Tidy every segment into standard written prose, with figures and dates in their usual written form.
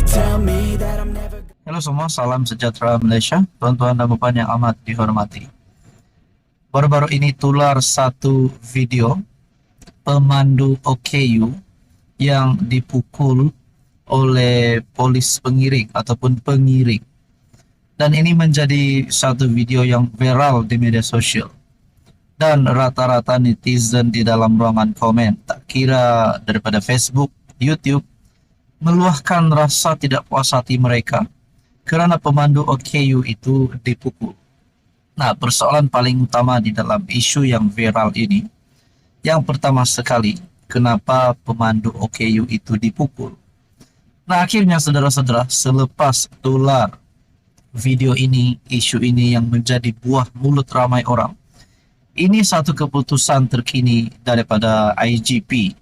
tell me that I'm never. Halo semua, salam sejahtera Malaysia, tuan-tuan dan puan yang amat dihormati. Baru-baru ini tular satu video pemandu OKU yang dipukul oleh polis pengiring ataupun pengiring. Dan ini menjadi satu video yang viral di media sosial. Dan rata-rata netizen di dalam ruangan komen, tak kira daripada Facebook, YouTube, meluahkan rasa tidak puas hati mereka kerana pemandu OKU itu dipukul. Nah, persoalan paling utama di dalam isu yang viral ini, yang pertama sekali, kenapa pemandu OKU itu dipukul? Nah, akhirnya saudara-saudara, selepas tular video ini, isu ini yang menjadi buah mulut ramai orang, ini satu keputusan terkini daripada IGP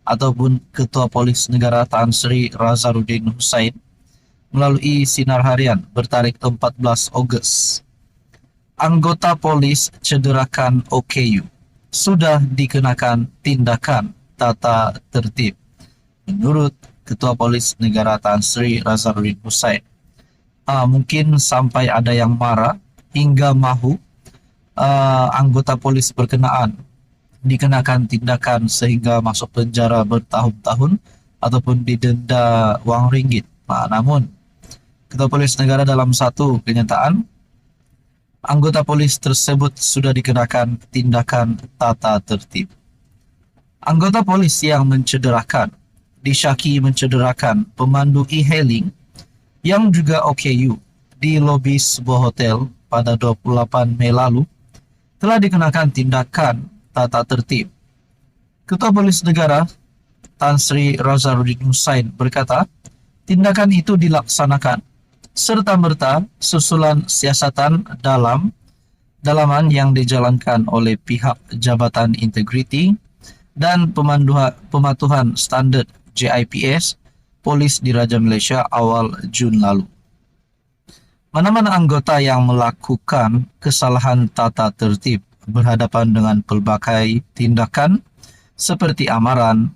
ataupun Ketua Polis Negara Tan Sri Razaruddin Hussain melalui sinar harian bertarikh 14 Ogos. Anggota polis cederakan OKU sudah dikenakan tindakan tata tertib menurut Ketua Polis Negara Tan Sri Razaruddin Hussain. Mungkin sampai ada yang marah hingga mahu anggota polis berkenaan dikenakan tindakan sehingga masuk penjara bertahun-tahun ataupun didenda wang ringgit. Namun Ketua Polis Negara dalam satu kenyataan, anggota polis tersebut sudah dikenakan tindakan tata tertib. Anggota polis yang mencederakan, disyaki mencederakan pemandu e-hailing yang juga OKU di lobi sebuah hotel pada 28 Mei lalu telah dikenakan tindakan tata tertib. Ketua Polis Negara Tan Sri Razaruddin Hussain berkata, tindakan itu dilaksanakan serta-merta susulan siasatan dalaman yang dijalankan oleh pihak Jabatan Integriti dan pematuhan standard JIPS Polis Diraja Malaysia awal Jun lalu. Mana-mana anggota yang melakukan kesalahan tata tertib berhadapan dengan pelbagai tindakan seperti amaran,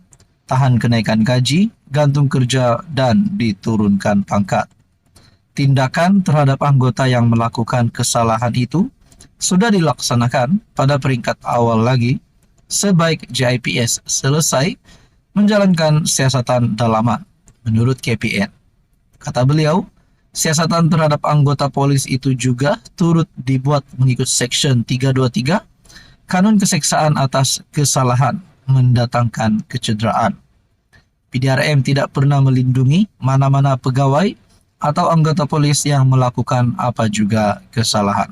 tahan kenaikan gaji, gantung kerja, dan diturunkan pangkat. Tindakan terhadap anggota yang melakukan kesalahan itu sudah dilaksanakan pada peringkat awal lagi sebaik JIPS selesai menjalankan siasatan dalaman menurut KPN. Kata beliau, siasatan terhadap anggota polis itu juga turut dibuat mengikut Seksyen 323 Kanun Keseksaan atas kesalahan mendatangkan kecederaan. PDRM tidak pernah melindungi mana-mana pegawai atau anggota polis yang melakukan apa juga kesalahan.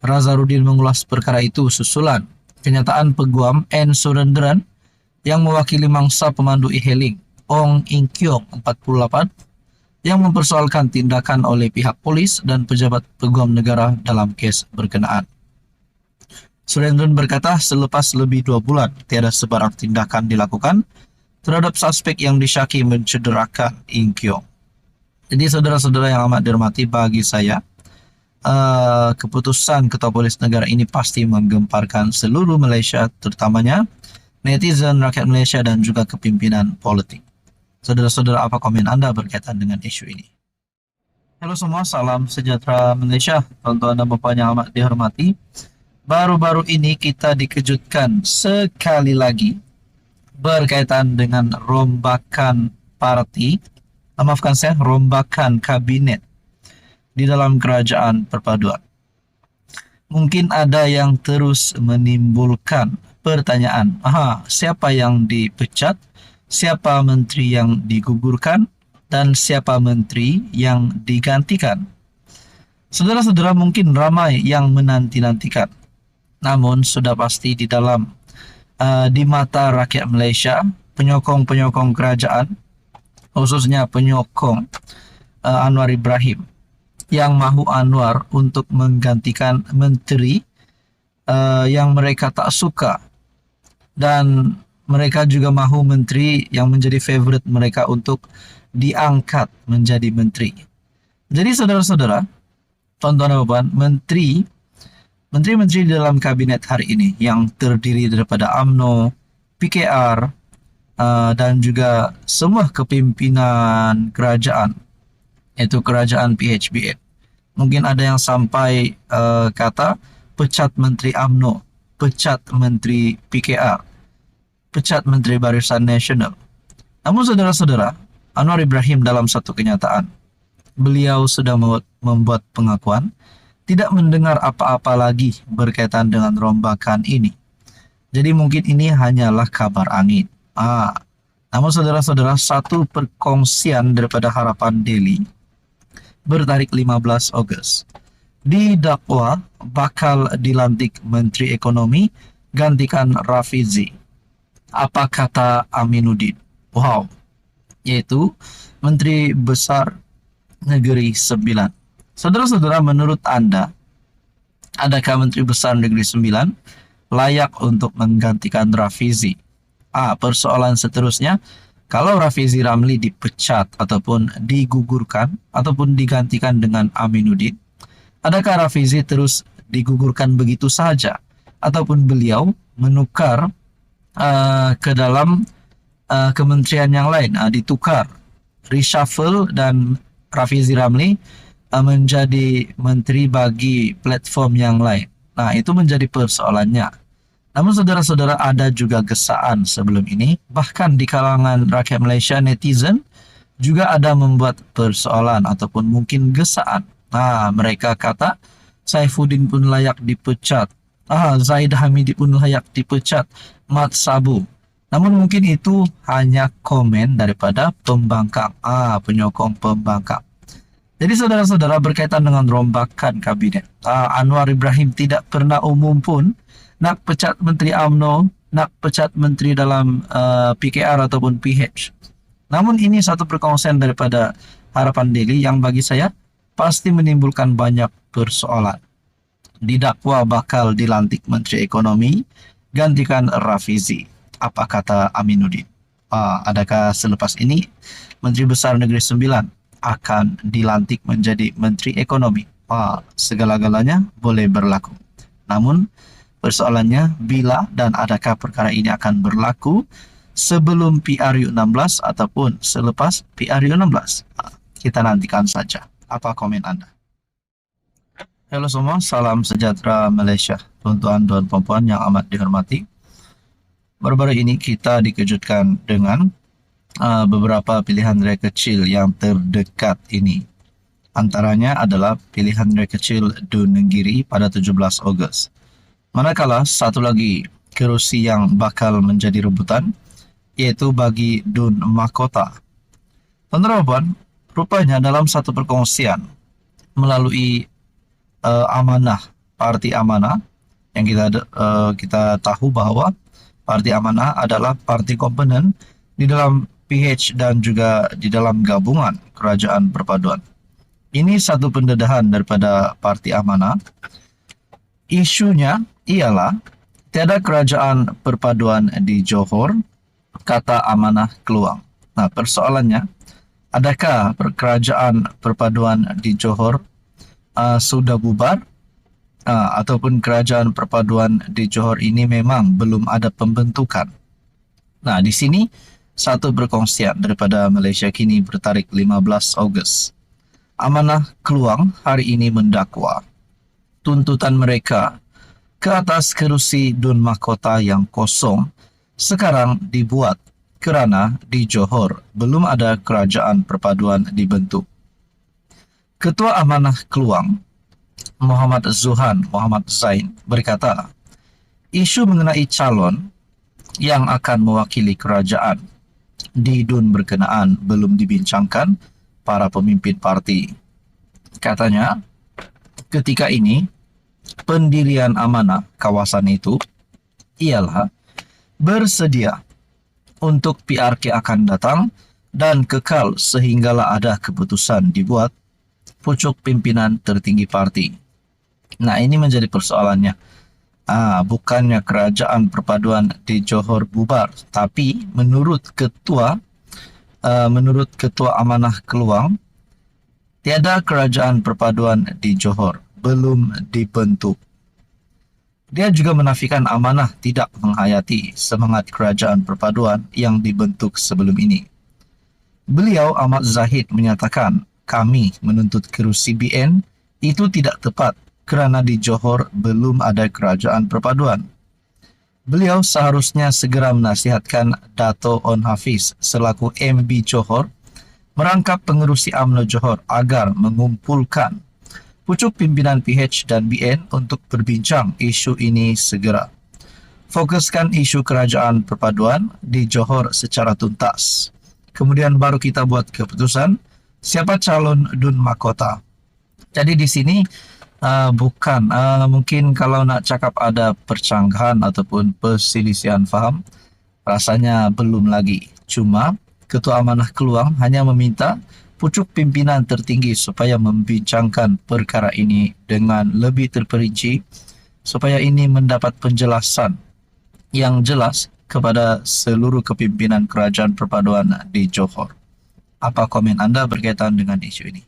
Razaruddin mengulas perkara itu susulan kenyataan Peguam N. Surendran yang mewakili mangsa pemandu e-hailing Ong Ing Kiong 48 yang mempersoalkan tindakan oleh pihak polis dan pejabat Peguam Negara dalam kes berkenaan. Surendran berkata selepas lebih 2 bulan tiada sebarang tindakan dilakukan terhadap suspek yang disyaki mencederakan Ing Kiong. Jadi saudara-saudara yang amat dihormati, bagi saya keputusan Ketua Polis Negara ini pasti menggemparkan seluruh Malaysia, terutamanya netizen, rakyat Malaysia dan juga kepimpinan politik. Saudara-saudara, apa komen Anda berkaitan dengan isu ini? Halo semua, salam sejahtera Malaysia, tuan-tuan dan puan yang amat dihormati. Baru-baru ini kita dikejutkan sekali lagi berkaitan dengan rombakan rombakan kabinet di dalam kerajaan perpaduan. Mungkin ada yang terus menimbulkan pertanyaan, siapa yang dipecat, siapa menteri yang digugurkan, dan siapa menteri yang digantikan. Saudara-saudara, mungkin ramai yang menanti-nantikan. Namun sudah pasti di mata rakyat Malaysia, penyokong-penyokong kerajaan, khususnya penyokong Anwar Ibrahim, yang mahu Anwar untuk menggantikan menteri yang mereka tak suka, dan mereka juga mahu menteri yang menjadi favorite mereka untuk diangkat menjadi menteri. Jadi saudara-saudara, tuan-tuan dan puan, menteri-menteri dalam kabinet hari ini yang terdiri daripada UMNO, PKR, dan juga semua kepimpinan kerajaan, yaitu kerajaan PHBN. Mungkin ada yang sampai kata pecat Menteri UMNO, pecat Menteri PKR, pecat Menteri Barisan Nasional. Namun saudara-saudara, Anwar Ibrahim dalam satu kenyataan, beliau sudah membuat pengakuan tidak mendengar apa-apa lagi berkaitan dengan rombakan ini. Jadi mungkin ini hanyalah kabar angin. Namun saudara-saudara, satu perkongsian daripada Harapan Daily bertarik 15 Ogos. Didakwa bakal dilantik Menteri Ekonomi gantikan Rafizi. Apa kata Aminuddin? Wow, yaitu Menteri Besar Negeri 9. Saudara-saudara, menurut Anda, adakah Menteri Besar Negeri 9 layak untuk menggantikan Rafizi? Persoalan seterusnya, kalau Rafizi Ramli dipecat ataupun digugurkan ataupun digantikan dengan Aminuddin, adakah Rafizi terus digugurkan begitu saja ataupun beliau menukar ke dalam kementerian yang lain, ditukar, reshuffle, dan Rafizi Ramli menjadi menteri bagi platform yang lain. Nah, itu menjadi persoalannya. Namun saudara-saudara, ada juga gesaan sebelum ini, bahkan di kalangan rakyat Malaysia, netizen juga ada membuat persoalan ataupun mungkin gesaan. Mereka kata Saifuddin pun layak dipecat, Zaid Hamidi pun layak dipecat, Mat Sabu. Namun mungkin itu hanya komen daripada pembangkang, penyokong pembangkang. Jadi saudara-saudara, berkaitan dengan rombakan kabinet, Anwar Ibrahim tidak pernah umum pun nak pecat Menteri UMNO, nak pecat Menteri dalam PKR ataupun PH. Namun ini satu perkongsian daripada Harapan Daily yang bagi saya pasti menimbulkan banyak persoalan. Didakwa bakal dilantik Menteri Ekonomi gantikan Rafizi. Apa kata Aminuddin? Adakah selepas ini Menteri Besar Negeri 9 akan dilantik menjadi Menteri Ekonomi? Segala-galanya boleh berlaku. Namun persoalannya, bila dan adakah perkara ini akan berlaku sebelum PRU16 ataupun selepas PRU16? Kita nantikan saja. Apa komen Anda? Halo semua, salam sejahtera Malaysia, tuan-tuan dan puan-puan yang amat dihormati. Baru-baru ini kita dikejutkan dengan beberapa pilihan raya kecil yang terdekat ini. Antaranya adalah pilihan raya kecil Dun Nenggiri pada 17 Ogos. Manakala satu lagi kerusi yang bakal menjadi rebutan, yaitu bagi Dun Mahkota. Tuan-tuan dan puan, rupanya dalam satu perkongsian melalui Amanah, Parti Amanah, yang kita tahu bahwa Parti Amanah adalah parti komponen di dalam PH dan juga di dalam gabungan Kerajaan Perpaduan. Ini satu pendedahan daripada Parti Amanah. Isunya ialah tiada kerajaan perpaduan di Johor, kata Amanah Keluang. Nah, persoalannya, adakah kerajaan perpaduan di Johor sudah bubar, ataupun kerajaan perpaduan di Johor ini memang belum ada pembentukan? Nah, di sini satu perkongsian daripada Malaysia Kini bertarik 15 Ogos. Amanah Keluang hari ini mendakwa tuntutan mereka ke atas kerusi Dun Mahkota yang kosong sekarang dibuat kerana di Johor belum ada kerajaan perpaduan dibentuk. Ketua Amanah Keluang, Muhammad Zuhan Muhammad Zain, berkata, isu mengenai calon yang akan mewakili kerajaan di Dun berkenaan belum dibincangkan para pemimpin parti. Katanya, ketika ini, pendirian amanah kawasan itu ialah bersedia untuk PRK akan datang dan kekal sehinggalah ada keputusan dibuat pucuk pimpinan tertinggi parti. Nah, ini menjadi persoalannya. Bukannya kerajaan perpaduan di Johor bubar, tapi menurut ketua Amanah Keluang, tiada kerajaan perpaduan di Johor, belum dibentuk. Dia juga menafikan amanah tidak menghayati semangat kerajaan perpaduan yang dibentuk sebelum ini. Beliau amat zahid menyatakan, kami menuntut kerusi BN itu tidak tepat kerana di Johor belum ada kerajaan perpaduan. Beliau seharusnya segera menasihatkan Dato' On Hafiz selaku MB Johor merangkap pengerusi UMNO Johor agar mengumpulkan pucuk pimpinan PH dan BN untuk berbincang isu ini segera. Fokuskan isu kerajaan perpaduan di Johor secara tuntas. Kemudian baru kita buat keputusan siapa calon Dun Mahkota. Jadi di sini bukan mungkin kalau nak cakap ada percanggahan ataupun perselisihan faham, rasanya belum lagi. Cuma Ketua Amanah Keluang hanya meminta pucuk pimpinan tertinggi supaya membincangkan perkara ini dengan lebih terperinci supaya ini mendapat penjelasan yang jelas kepada seluruh kepimpinan kerajaan perpaduan di Johor. Apa komen anda berkaitan dengan isu ini?